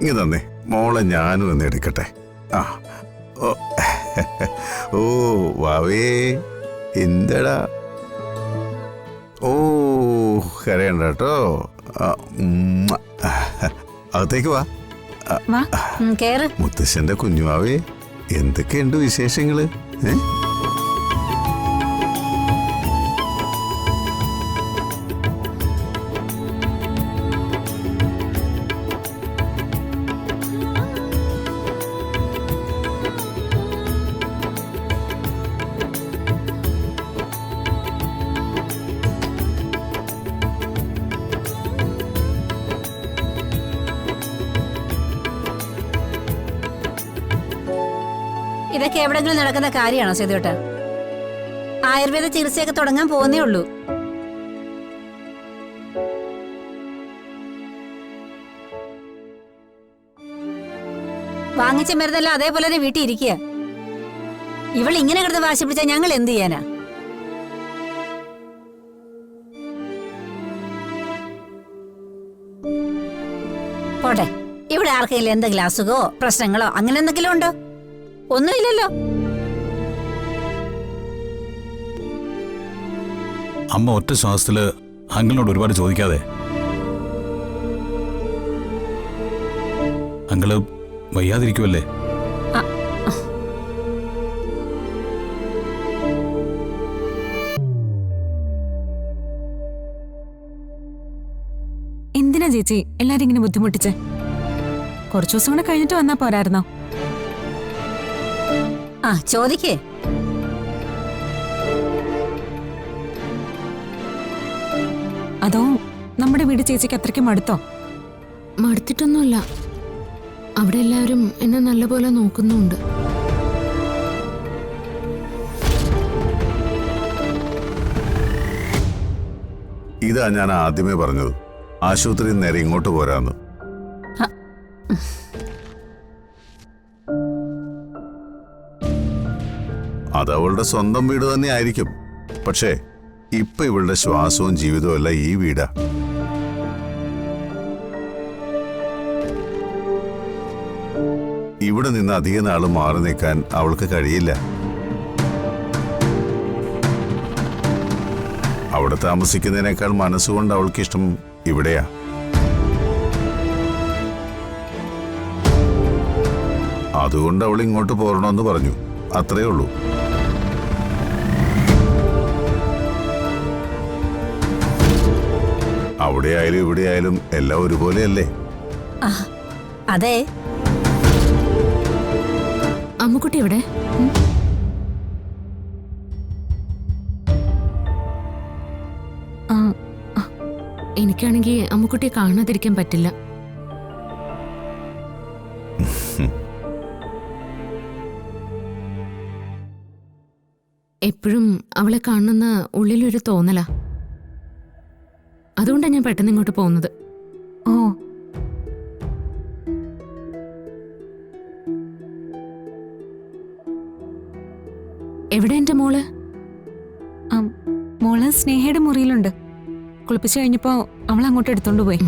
ഇങ്ങ് തന്നെ മോളെ, ഞാനും ഒന്ന് എടുക്കട്ടെ. ആ ഓ ഓ വാവേ, എന്തടാ? ഓ കരയണ്ട കേട്ടോ. അകത്തേക്ക് വാ. മുത്തശ്ശന്റെ കുഞ്ഞുവാവേ, എന്തൊക്കെയുണ്ട് വിശേഷങ്ങള്? ഇതൊക്കെ എവിടെങ്കിലും നടക്കുന്ന കാര്യമാണോ സേതുവേട്ടാ? ആയുർവേദ ചികിത്സയൊക്കെ തുടങ്ങാൻ പോകുന്നേ ഉള്ളൂ. വാങ്ങിച്ച മരുന്നെല്ലാം അതേപോലെ തന്നെ വീട്ടിൽ ഇരിക്കുക. ഇവൾ ഇങ്ങനെ കിടന്ന് വാശി പിടിച്ചാൽ ഞങ്ങൾ എന്ത് ചെയ്യാനാ? പോട്ടെ, ഇവിടെ ആർക്കെങ്കിലും എന്തെങ്കിലും അസുഖമോ പ്രശ്നങ്ങളോ അങ്ങനെ എന്തെങ്കിലും ഉണ്ടോ? ഒന്നുമില്ലല്ലോ. അമ്മ ഒറ്റ ശ്വാസത്തില് അങ്കിളിനോട് ഒരുപാട് ചോദിക്കാതെ. അങ്കിള് വയ്യാതിരിക്കുമല്ലേ? എന്തിനാ ചേച്ചി എല്ലാരും ഇങ്ങനെ ബുദ്ധിമുട്ടിച്ച്? കുറച്ചു ദിവസം കൂടെ കഴിഞ്ഞിട്ട് വന്നാ പോരായിരുന്നോ? ആ ചോദിക്കേ. അതോ നമ്മുടെ വീട് ചേച്ചിക്ക് അത്രയ്ക്ക് മടുത്തോ? മടുത്തിട്ടൊന്നുമില്ല. അവിടെ എല്ലാവരും എന്നെ നല്ലപോലെ നോക്കുന്നുണ്ട്. ഇതാ ഞാൻ ആദ്യമേ പറഞ്ഞത്, ആശുപത്രിയിൽ നേരെ ഇങ്ങോട്ട് പോരാന്ന്. അത് അവളുടെ സ്വന്തം വീട് തന്നെ ആയിരിക്കും. പക്ഷേ ഇപ്പൊ ഇവളുടെ ശ്വാസവും ജീവിതവും എല്ലാം ഈ വീടാ. ഇവിടെ നിന്ന് അധിക നാള് മാറി നിൽക്കാൻ അവൾക്ക് കഴിയില്ല. അവിടെ താമസിക്കുന്നതിനേക്കാൾ മനസ്സുകൊണ്ട് അവൾക്കിഷ്ടം ഇവിടെയാ. അതുകൊണ്ട് അവൾ ഇങ്ങോട്ട് പോരണമെന്ന് പറഞ്ഞു, അത്രേ ഉള്ളൂ. അവിടെ ആയാലും ഇവിടെ ആയാലും എല്ലാം ഒരുപോലെയല്ലേ? അതെ. അമ്മുക്കുട്ടി എവിടെ? എനിക്കാണെങ്കിൽ അമ്മുക്കുട്ടിയെ കാണാതിരിക്കാൻ പറ്റില്ല. എപ്പോഴും അവളെ കാണുന്ന ഉള്ളിലൊരു തോന്നലാ. അതുകൊണ്ടാണ് ഞാൻ പെട്ടെന്ന് ഇങ്ങോട്ട് പോകുന്നത്. ഓ, എവിടെ എന്റെ മോള്? മോള് സ്നേഹയുടെ മുറിയിലുണ്ട്. കുളിപ്പിച്ചു കഴിഞ്ഞപ്പോ അവൾ അങ്ങോട്ട് എടുത്തോണ്ട് പോയി.